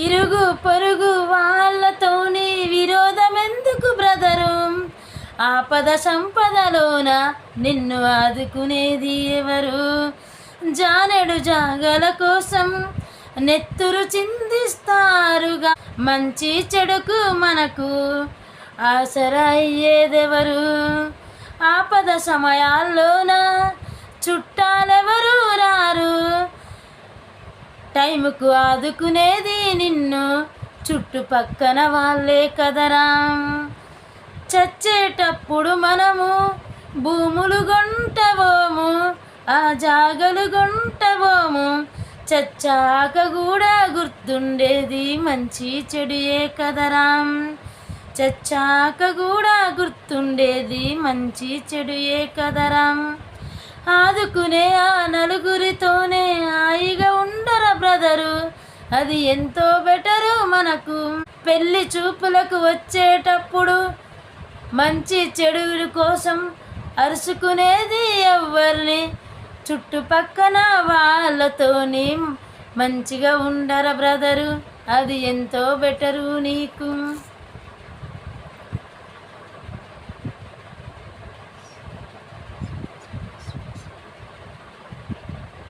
ఇరుగు పొరుగు వాళ్ళతోని విరోధమెందుకు బ్రదరు? ఆపద సంపదలోన నిన్ను ఆదుకునేది ఎవరు? జానెడు జాగల కోసం నెత్తురు చిందిస్తారుగా, మంచి చెడుకు మనకు ఆసరా అయ్యేదెవరు? ఆపద సమయాల్లోన చుట్టాలెవరు రారు, టైముకు ఆదుకునేది నిన్ను చుట్టుపక్కన వాళ్ళే కదరా. చచ్చేటప్పుడు మనము భూములు కొంటవోము, ఆ జాగలు కొంటవోము, చచ్చాక కూడా గుర్తుండేది మంచి చెడుయే కదరా. చచ్చాక కూడా గుర్తుండేది మంచి చెడుయే కదరా. ఆదుకునే ఆ నలుగురితోనే హాయిగా ఉండరా బ్రదరు, అది ఎంతో బెటరు మనకు. పెళ్లి చూపులకు వచ్చేటప్పుడు మంచి చెడుల కోసం అరుచుకునేది ఎవ్వరిని? చుట్టుపక్కన వాళ్ళతోని మంచిగా ఉండరా బ్రదరు, అది ఎంతో బెటరు నీకు.